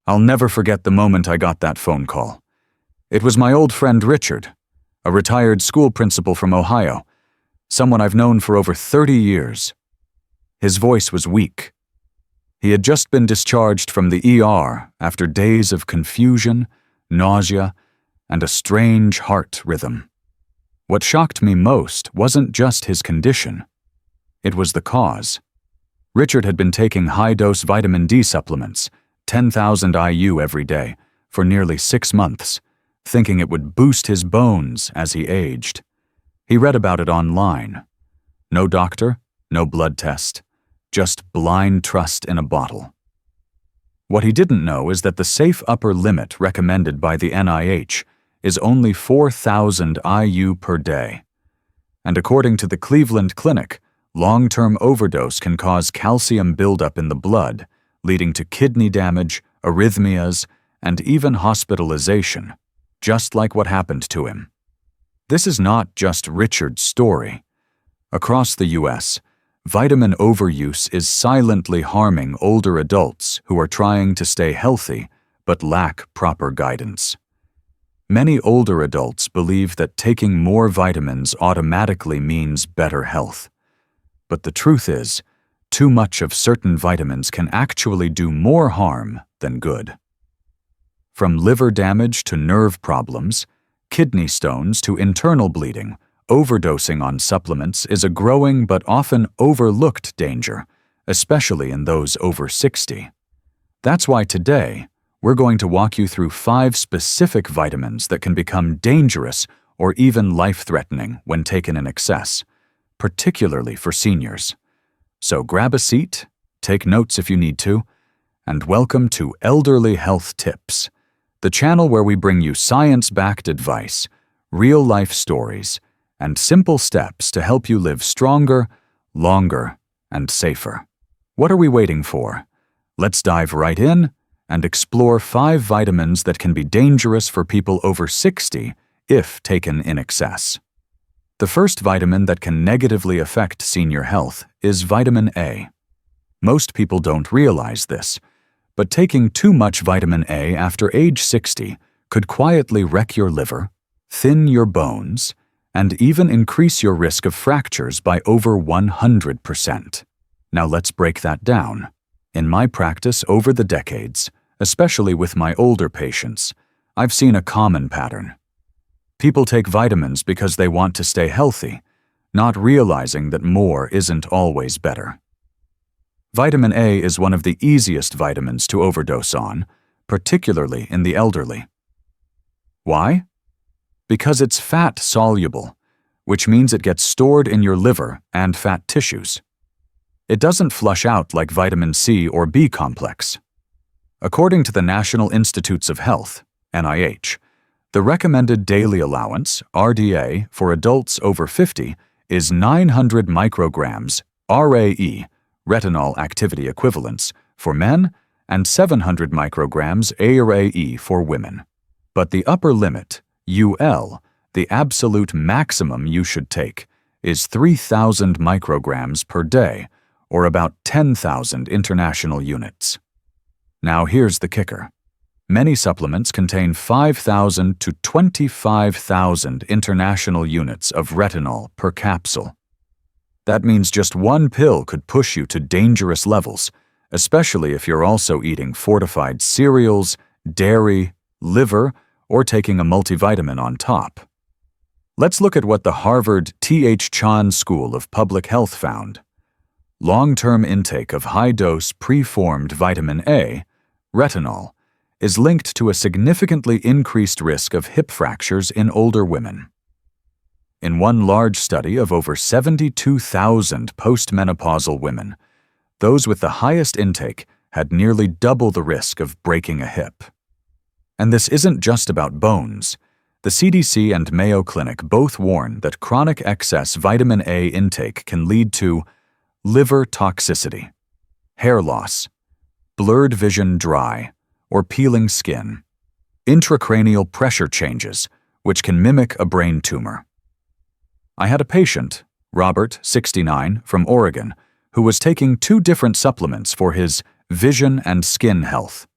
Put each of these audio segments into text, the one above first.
I'll never forget the moment I got that phone call. It was my old friend Richard, a retired school principal from Ohio, someone I've known for over 30 years. His voice was weak. He had just been discharged from the ER after days of confusion, nausea, and a strange heart rhythm. What shocked me most wasn't just his condition. It was the cause. Richard had been taking high-dose vitamin D supplements, 10,000 IU every day, for nearly 6 months, thinking it would boost his bones as he aged. He read about it online. No doctor, no blood test, just blind trust in a bottle. What he didn't know is that the safe upper limit recommended by the NIH is only 4,000 IU per day. And according to the Cleveland Clinic, long-term overdose can cause calcium buildup in the blood, leading to kidney damage, arrhythmias, and even hospitalization, just like what happened to him. This is not just Richard's story. Across the U.S., vitamin overuse is silently harming older adults who are trying to stay healthy but lack proper guidance. Many older adults believe that taking more vitamins automatically means better health. But the truth is, too much of certain vitamins can actually do more harm than good. From liver damage to nerve problems, kidney stones to internal bleeding, overdosing on supplements is a growing but often overlooked danger, especially in those over 60. That's why today, we're going to walk you through 5 specific vitamins that can become dangerous or even life-threatening when taken in excess, particularly for seniors. So grab a seat, take notes if you need to, and welcome to Elderly Health Tips, the channel where we bring you science-backed advice, real-life stories, and simple steps to help you live stronger, longer, and safer. What are we waiting for? Let's dive right in and explore 5 vitamins that can be dangerous for people over 60 if taken in excess. The first vitamin that can negatively affect senior health is vitamin A. Most people don't realize this, but taking too much vitamin A after age 60 could quietly wreck your liver, thin your bones, and even increase your risk of fractures by over 100%. Now let's break that down. In my practice over the decades, especially with my older patients, I've seen a common pattern. People take vitamins because they want to stay healthy, not realizing that more isn't always better. Vitamin A is one of the easiest vitamins to overdose on, particularly in the elderly. Why? Because it's fat-soluble, which means it gets stored in your liver and fat tissues. It doesn't flush out like vitamin C or B complex. According to the National Institutes of Health, NIH, the recommended daily allowance, RDA, for adults over 50 is 900 micrograms, RAE, retinol activity equivalents, for men, and 700 micrograms, ARAE, for women. But the upper limit, UL, the absolute maximum you should take, is 3,000 micrograms per day, or about 10,000 international units. Now here's the kicker. Many supplements contain 5,000 to 25,000 international units of retinol per capsule. That means just one pill could push you to dangerous levels, especially if you're also eating fortified cereals, dairy, liver, or taking a multivitamin on top. Let's look at what the Harvard T.H. Chan School of Public Health found. Long-term intake of high-dose preformed vitamin A, retinol, is linked to a significantly increased risk of hip fractures in older women. In one large study of over 72,000 postmenopausal women, those with the highest intake had nearly double the risk of breaking a hip. And this isn't just about bones. The CDC and Mayo Clinic both warn that chronic excess vitamin A intake can lead to liver toxicity, hair loss, blurred vision dry, or peeling skin, intracranial pressure changes, which can mimic a brain tumor. I had a patient, Robert, 69, from Oregon, who was taking 2 different supplements for his vision and skin health.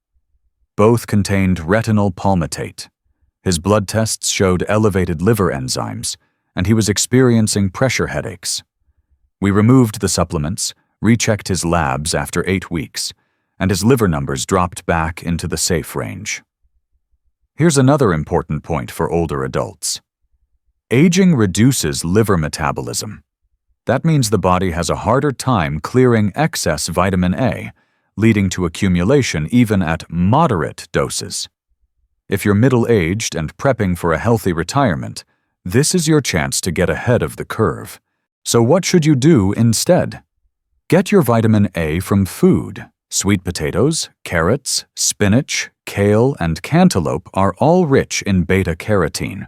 Both contained retinol palmitate. His blood tests showed elevated liver enzymes, and he was experiencing pressure headaches. We removed the supplements, rechecked his labs after 8 weeks, and his liver numbers dropped back into the safe range. Here's another important point for older adults. Aging reduces liver metabolism. That means the body has a harder time clearing excess vitamin A, leading to accumulation even at moderate doses. If you're middle-aged and prepping for a healthy retirement, this is your chance to get ahead of the curve. So what should you do instead? Get your vitamin A from food. Sweet potatoes, carrots, spinach, kale, and cantaloupe are all rich in beta-carotene.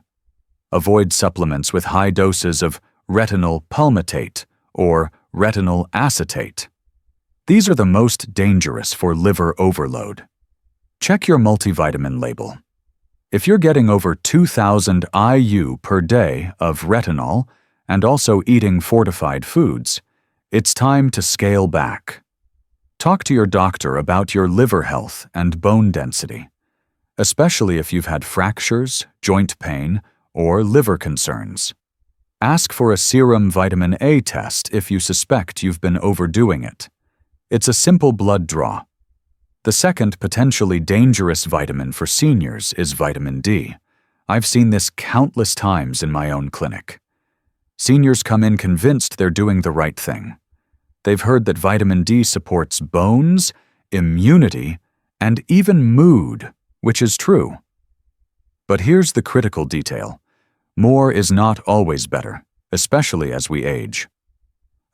Avoid supplements with high doses of retinol palmitate or retinol acetate. These are the most dangerous for liver overload. Check your multivitamin label. If you're getting over 2,000 IU per day of retinol and also eating fortified foods, it's time to scale back. Talk to your doctor about your liver health and bone density, especially if you've had fractures, joint pain, or liver concerns. Ask for a serum vitamin A test if you suspect you've been overdoing it. It's a simple blood draw. The second potentially dangerous vitamin for seniors is vitamin D. I've seen this countless times in my own clinic. Seniors come in convinced they're doing the right thing. They've heard that vitamin D supports bones, immunity, and even mood, which is true. But here's the critical detail. More is not always better, especially as we age.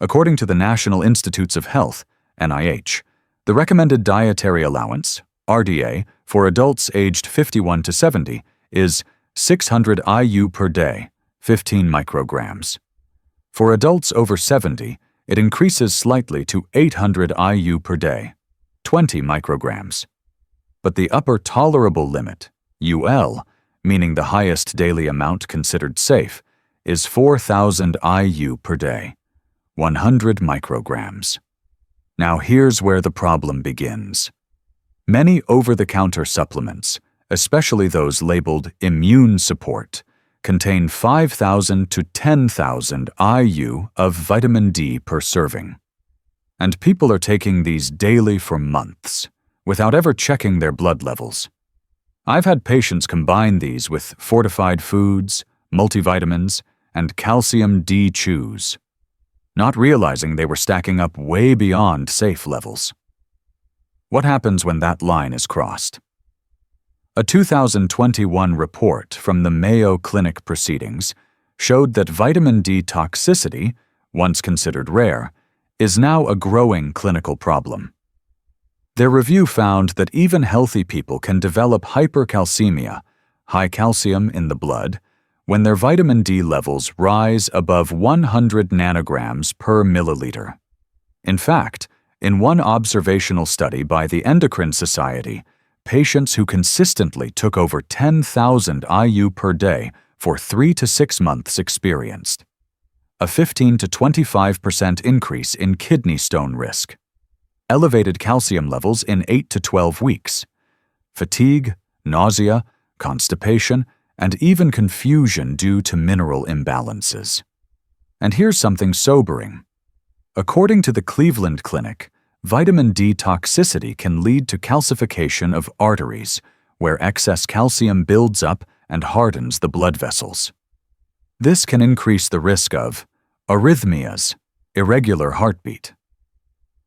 According to the National Institutes of Health, NIH, the recommended dietary allowance, RDA, for adults aged 51 to 70 is 600 IU per day, 15 micrograms. For adults over 70, it increases slightly to 800 IU per day, 20 micrograms. But the upper tolerable limit, UL, meaning the highest daily amount considered safe, is 4,000 IU per day, 100 micrograms. Now here's where the problem begins. Many over-the-counter supplements, especially those labeled immune support, contain 5,000 to 10,000 IU of vitamin D per serving. And people are taking these daily for months, without ever checking their blood levels. I've had patients combine these with fortified foods, multivitamins, and calcium D chews, not realizing they were stacking up way beyond safe levels. What happens when that line is crossed? A 2021 report from the Mayo Clinic proceedings showed that vitamin D toxicity, once considered rare, is now a growing clinical problem. Their review found that even healthy people can develop hypercalcemia, high calcium in the blood, when their vitamin D levels rise above 100 nanograms per milliliter. In fact, in one observational study by the Endocrine Society, patients who consistently took over 10,000 IU per day for 3 to 6 months experienced a 15 to 25% increase in kidney stone risk, elevated calcium levels in 8 to 12 weeks, fatigue, nausea, constipation, and even confusion due to mineral imbalances. And here's something sobering. According to the Cleveland Clinic, vitamin D toxicity can lead to calcification of arteries, where excess calcium builds up and hardens the blood vessels. This can increase the risk of arrhythmias, irregular heartbeat,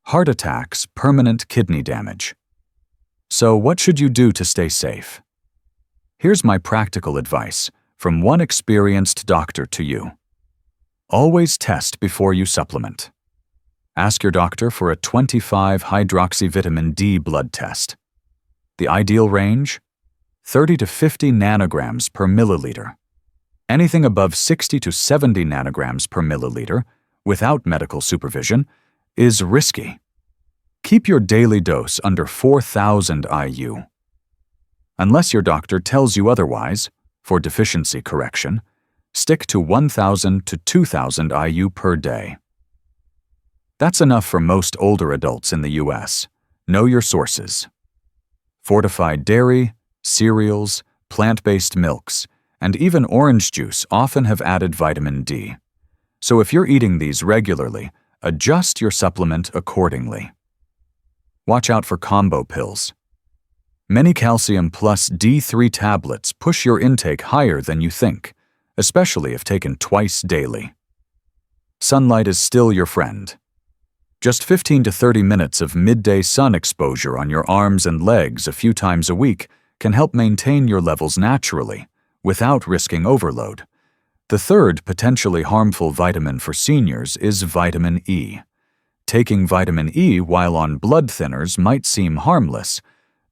heart attacks, permanent kidney damage. So what should you do to stay safe? Here's my practical advice from one experienced doctor to you. Always test before you supplement. Ask your doctor for a 25-hydroxyvitamin D blood test. The ideal range? 30 to 50 nanograms per milliliter. Anything above 60 to 70 nanograms per milliliter, without medical supervision, is risky. Keep your daily dose under 4,000 IU. Unless your doctor tells you otherwise, for deficiency correction, stick to 1,000 to 2,000 IU per day. That's enough for most older adults in the U.S. Know your sources. Fortified dairy, cereals, plant-based milks, and even orange juice often have added vitamin D. So if you're eating these regularly, adjust your supplement accordingly. Watch out for combo pills. Many calcium plus D3 tablets push your intake higher than you think, especially if taken twice daily. Sunlight is still your friend. Just 15 to 30 minutes of midday sun exposure on your arms and legs a few times a week can help maintain your levels naturally, without risking overload. The third potentially harmful vitamin for seniors is vitamin E. Taking vitamin E while on blood thinners might seem harmless,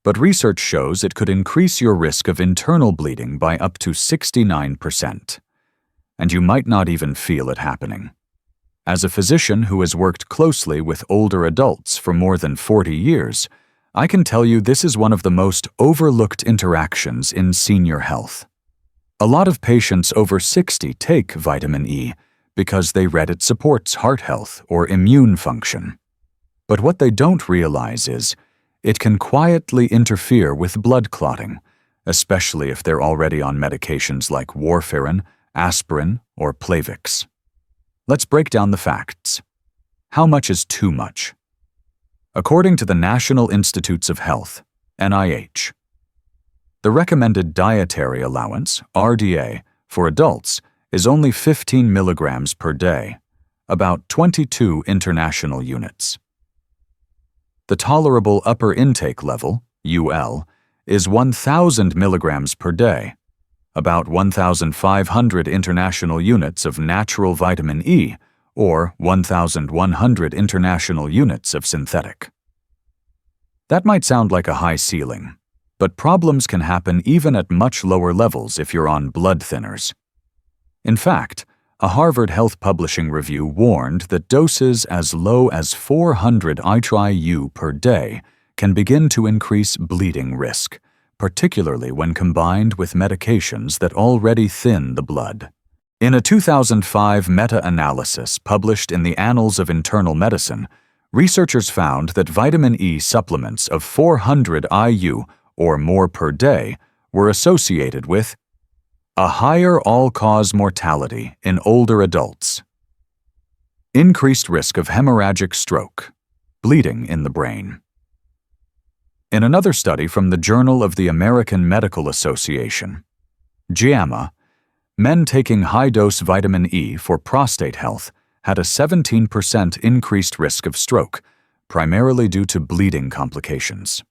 but research shows it could increase your risk of internal bleeding by up to 69%. And you might not even feel it happening. As a physician who has worked closely with older adults for more than 40 years, I can tell you this is one of the most overlooked interactions in senior health. A lot of patients over 60 take vitamin E because they read it supports heart health or immune function. But what they don't realize is it can quietly interfere with blood clotting, especially if they're already on medications like warfarin, aspirin, or Plavix. Let's break down the facts. How much is too much? According to the National Institutes of Health, NIH, the recommended dietary allowance, RDA, for adults is only 15 milligrams per day, about 22 international units. The tolerable upper intake level, UL, is 1,000 milligrams per day, about 1,500 international units of natural vitamin E, or 1,100 international units of synthetic. That might sound like a high ceiling, but problems can happen even at much lower levels if you're on blood thinners. In fact, a Harvard Health Publishing review warned that doses as low as 400 IU per day can begin to increase bleeding risk, particularly when combined with medications that already thin the blood. In a 2005 meta-analysis published in the Annals of Internal Medicine, researchers found that vitamin E supplements of 400 IU or more per day were associated with a higher all-cause mortality in older adults, increased risk of hemorrhagic stroke, bleeding in the brain. In another study from the Journal of the American Medical Association, JAMA, men taking high-dose vitamin E for prostate health had a 17% increased risk of stroke, primarily due to bleeding complications.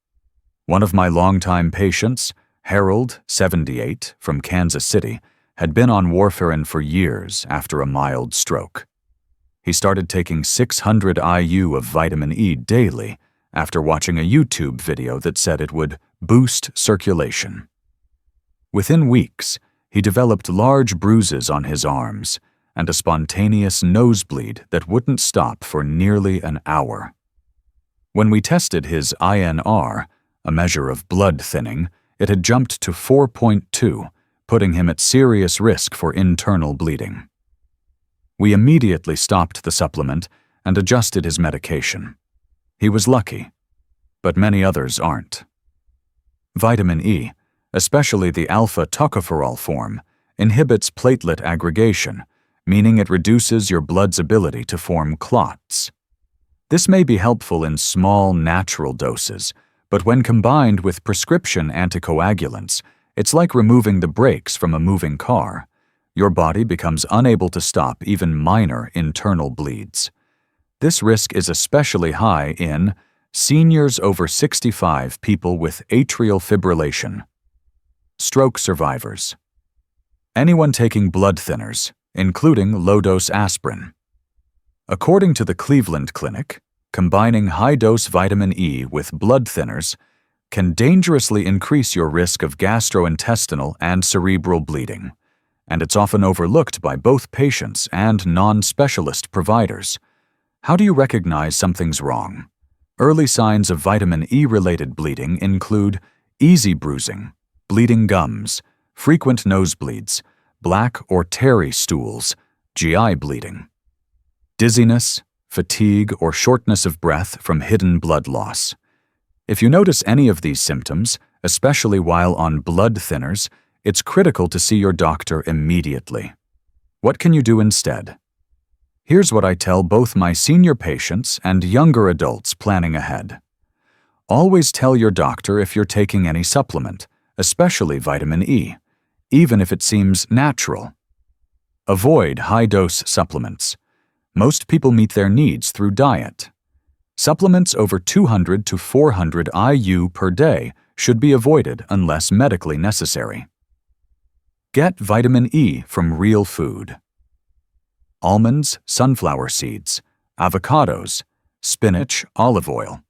One of my longtime patients, Harold, 78, from Kansas City, had been on warfarin for years after a mild stroke. He started taking 600 IU of vitamin E daily after watching a YouTube video that said it would boost circulation. Within weeks, he developed large bruises on his arms and a spontaneous nosebleed that wouldn't stop for nearly an hour. When we tested his INR, a measure of blood thinning, it had jumped to 4.2, putting him at serious risk for internal bleeding. We immediately stopped the supplement and adjusted his medication. He was lucky, but many others aren't. Vitamin E, especially the alpha-tocopherol form, inhibits platelet aggregation, meaning it reduces your blood's ability to form clots. This may be helpful in small, natural doses, but when combined with prescription anticoagulants, it's like removing the brakes from a moving car. Your body becomes unable to stop even minor internal bleeds. This risk is especially high in seniors over 65, people with atrial fibrillation, stroke survivors, anyone taking blood thinners, including low-dose aspirin. According to the Cleveland Clinic, combining high-dose vitamin E with blood thinners can dangerously increase your risk of gastrointestinal and cerebral bleeding, and it's often overlooked by both patients and non-specialist providers. How do you recognize something's wrong? Early signs of vitamin E-related bleeding include easy bruising, bleeding gums, frequent nosebleeds, black or tarry stools, GI bleeding, dizziness, fatigue, or shortness of breath from hidden blood loss. If you notice any of these symptoms, especially while on blood thinners, it's critical to see your doctor immediately. What can you do instead? Here's what I tell both my senior patients and younger adults planning ahead. Always tell your doctor if you're taking any supplement, especially vitamin E, even if it seems natural. Avoid high-dose supplements. Most people meet their needs through diet. Supplements over 200 to 400 IU per day should be avoided unless medically necessary. Get vitamin E from real food. Almonds, sunflower seeds, avocados, spinach, olive oil.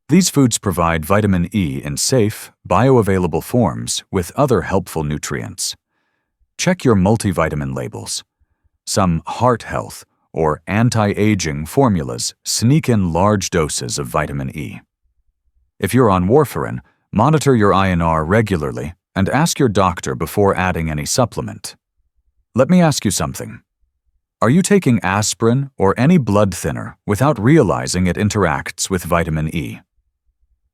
These foods provide vitamin E in safe, bioavailable forms with other helpful nutrients. Check your multivitamin labels. Some heart health or anti-aging formulas sneak in large doses of vitamin E. If you're on warfarin, monitor your INR regularly and ask your doctor before adding any supplement. Let me ask you something. Are you taking aspirin or any blood thinner without realizing it interacts with vitamin E?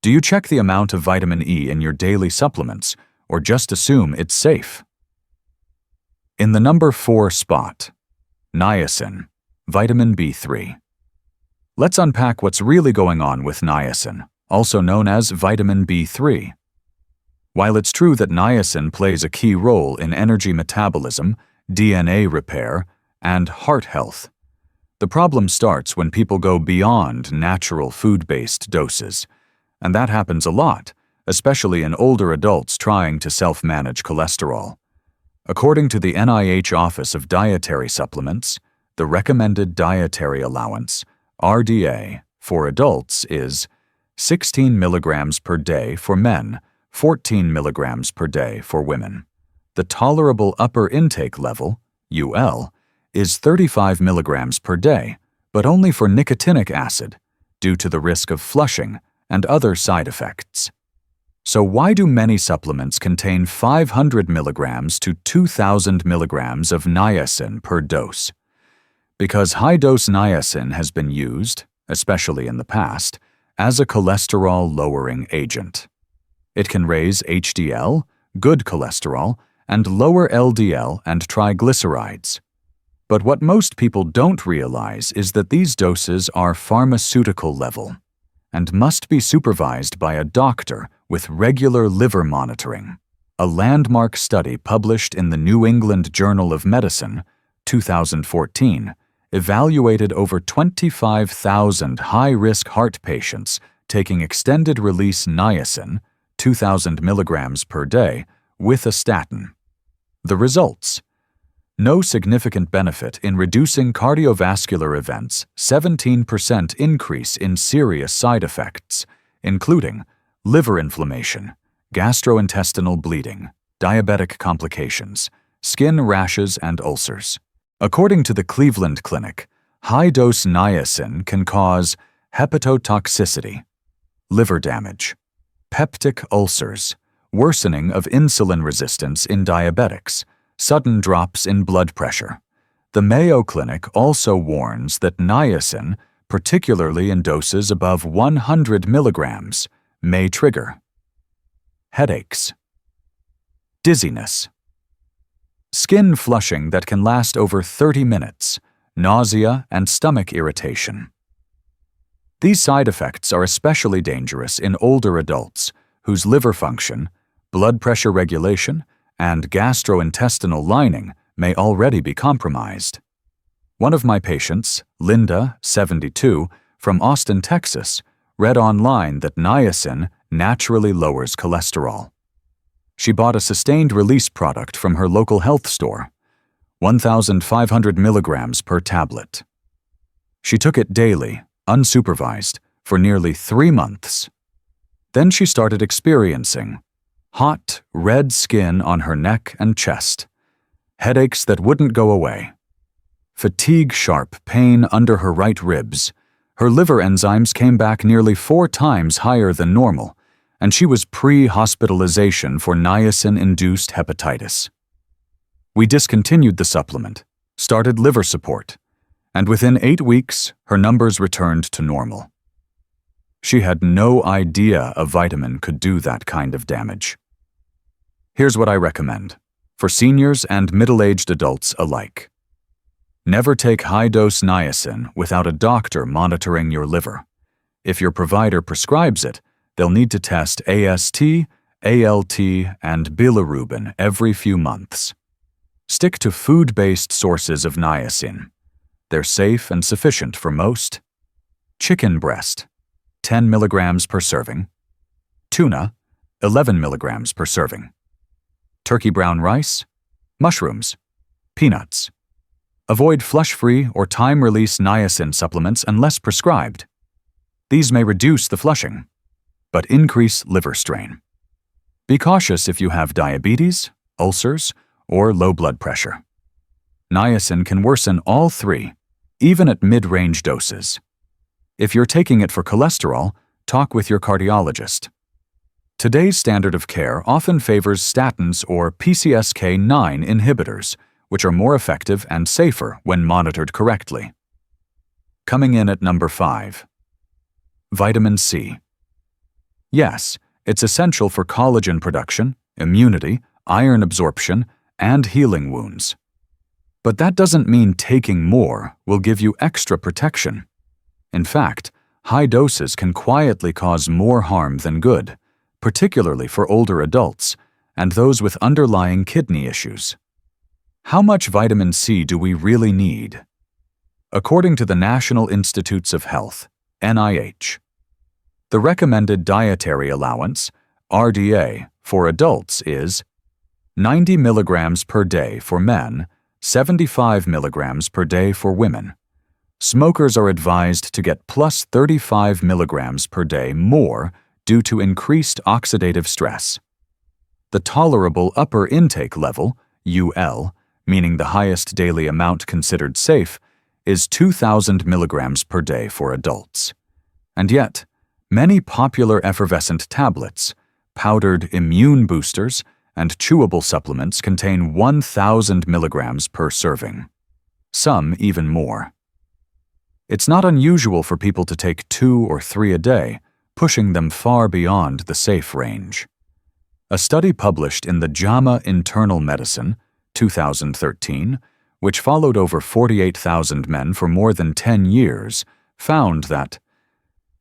Do you check the amount of vitamin E in your daily supplements or just assume it's safe? In the number 4 spot, niacin, vitamin B3. Let's unpack what's really going on with niacin, also known as vitamin B3. While it's true that niacin plays a key role in energy metabolism, DNA repair, and heart health, the problem starts when people go beyond natural food-based doses, and that happens a lot, especially in older adults trying to self-manage cholesterol. According to the NIH Office of Dietary Supplements, the recommended dietary allowance, RDA, for adults is 16 milligrams per day for men, 14 milligrams per day for women. The tolerable upper intake level, UL, is 35 milligrams per day, but only for nicotinic acid, due to the risk of flushing and other side effects. So why do many supplements contain 500 milligrams to 2,000 milligrams of niacin per dose? Because high-dose niacin has been used, especially in the past, as a cholesterol-lowering agent. It can raise HDL, good cholesterol, and lower LDL and triglycerides. But what most people don't realize is that these doses are pharmaceutical level and must be supervised by a doctor with regular liver monitoring. A landmark study published in the New England Journal of Medicine, 2014, evaluated over 25,000 high-risk heart patients taking extended-release niacin, 2,000 milligrams per day, with a statin. The results: no significant benefit in reducing cardiovascular events, 17% increase in serious side effects, including liver inflammation, gastrointestinal bleeding, diabetic complications, skin rashes, and ulcers. According to the Cleveland Clinic, high-dose niacin can cause hepatotoxicity, liver damage, peptic ulcers, worsening of insulin resistance in diabetics, sudden drops in blood pressure. The Mayo Clinic also warns that niacin, particularly in doses above 100 milligrams, may trigger headaches, dizziness, skin flushing that can last over 30 minutes, nausea, and stomach irritation. These side effects are especially dangerous in older adults whose liver function, blood pressure regulation, and gastrointestinal lining may already be compromised. One of my patients, Linda, 72, from Austin, Texas, read online that niacin naturally lowers cholesterol. She bought a sustained-release product from her local health store, 1,500 milligrams per tablet. She took it daily, unsupervised, for nearly 3 months. Then she started experiencing hot, red skin on her neck and chest, headaches that wouldn't go away, fatigue-sharp pain under her right ribs. Her liver enzymes came back nearly 4 times higher than normal, and she was pre-hospitalization for niacin-induced hepatitis. We discontinued the supplement, started liver support, and within 8 weeks, her numbers returned to normal. She had no idea a vitamin could do that kind of damage. Here's what I recommend, for seniors and middle-aged adults alike. Never take high-dose niacin without a doctor monitoring your liver. If your provider prescribes it, they'll need to test AST, ALT, and bilirubin every few months. Stick to food-based sources of niacin. They're safe and sufficient for most. Chicken breast, 10 milligrams per serving. Tuna, 11 milligrams per serving. Turkey brown rice, mushrooms, peanuts. Avoid flush-free or time-release niacin supplements unless prescribed. These may reduce the flushing, but increase liver strain. Be cautious if you have diabetes, ulcers, or low blood pressure. Niacin can worsen all three, even at mid-range doses. If you're taking it for cholesterol, talk with your cardiologist. Today's standard of care often favors statins or PCSK9 inhibitors, which are more effective and safer when monitored correctly. Coming in at number 5. Vitamin C. Yes, it's essential for collagen production, immunity, iron absorption, and healing wounds. But that doesn't mean taking more will give you extra protection. In fact, high doses can quietly cause more harm than good, particularly for older adults and those with underlying kidney issues. How much vitamin C do we really need? According to the National Institutes of Health, NIH, the recommended dietary allowance, RDA, for adults is 90 milligrams per day for men, 75 milligrams per day for women. Smokers are advised to get plus 35 milligrams per day more due to increased oxidative stress. The tolerable upper intake level, UL, meaning the highest daily amount considered safe, is 2,000 milligrams per day for adults. And yet, many popular effervescent tablets, powdered immune boosters, and chewable supplements contain 1,000 milligrams per serving. Some even more. It's not unusual for people to take 2 or 3 a day, pushing them far beyond the safe range. A study published in the JAMA Internal Medicine, 2013, which followed over 48,000 men for more than 10 years, found that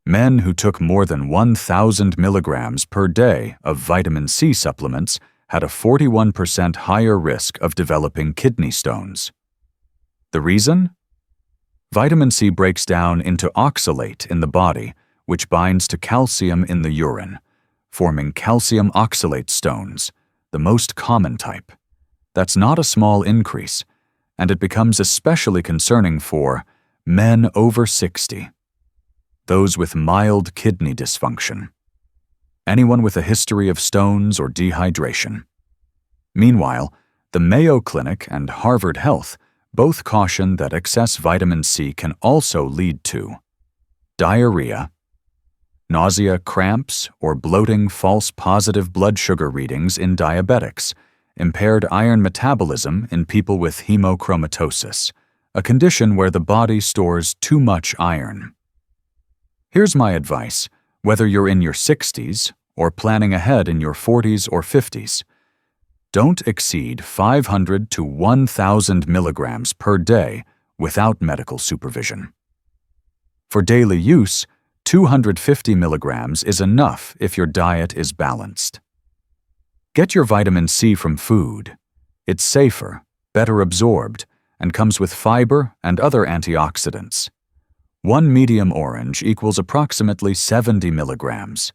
men who took more than 1,000 milligrams per day of vitamin C supplements had a 41% higher risk of developing kidney stones. The reason? Vitamin C breaks down into oxalate in the body, which binds to calcium in the urine, forming calcium oxalate stones, the most common type. That's not a small increase, and it becomes especially concerning for men over 60, those with mild kidney dysfunction, anyone with a history of stones or dehydration. Meanwhile, the Mayo Clinic and Harvard Health both caution that excess vitamin C can also lead to diarrhea, nausea, cramps, or bloating false positive blood sugar readings in diabetics, impaired iron metabolism in people with hemochromatosis, a condition where the body stores too much iron. Here's my advice, whether you're in your 60s or planning ahead in your 40s or 50s. Don't exceed 500 to 1,000 milligrams per day without medical supervision. For daily use, 250 milligrams is enough if your diet is balanced. Get your vitamin C from food. It's safer, better absorbed, and comes with fiber and other antioxidants. 1 medium orange equals approximately 70 milligrams.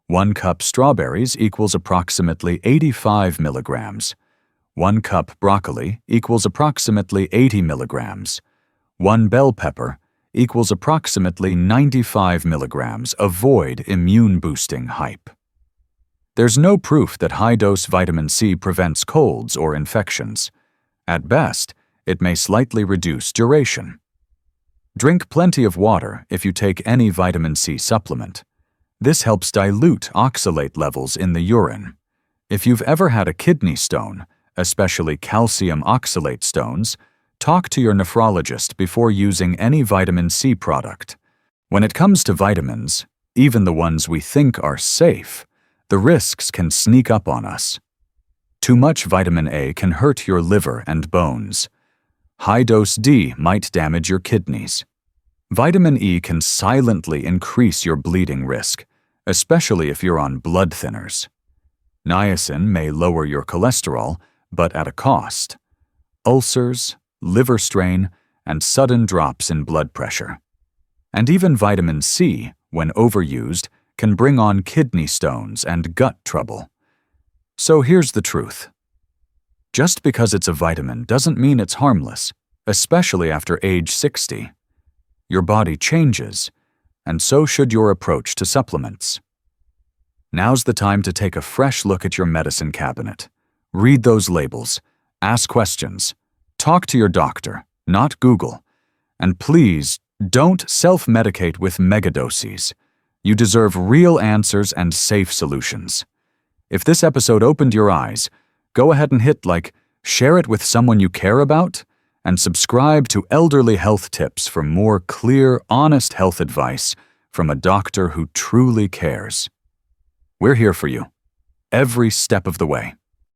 1 cup strawberries equals approximately 85 milligrams. 1 cup broccoli equals approximately 80 milligrams. 1 bell pepper equals approximately 95 milligrams. Avoid immune-boosting hype. There's no proof that high-dose vitamin C prevents colds or infections. At best, it may slightly reduce duration. Drink plenty of water if you take any vitamin C supplement. This helps dilute oxalate levels in the urine. If you've ever had a kidney stone, especially calcium oxalate stones, talk to your nephrologist before using any vitamin C product. When it comes to vitamins, even the ones we think are safe, the risks can sneak up on us. Too much vitamin A can hurt your liver and bones. High-dose D might damage your kidneys. Vitamin E can silently increase your bleeding risk, especially if you're on blood thinners. Niacin may lower your cholesterol, but at a cost. Ulcers, liver strain, and sudden drops in blood pressure. And even vitamin C, when overused, can bring on kidney stones and gut trouble. So here's the truth. Just because it's a vitamin doesn't mean it's harmless, especially after age 60. Your body changes, and so should your approach to supplements. Now's the time to take a fresh look at your medicine cabinet. Read those labels, ask questions, talk to your doctor, not Google, and please don't self-medicate with megadoses. You deserve real answers and safe solutions. If this episode opened your eyes, go ahead and hit like, share it with someone you care about, and subscribe to Elderly Health Tips for more clear, honest health advice from a doctor who truly cares. We're here for you, every step of the way.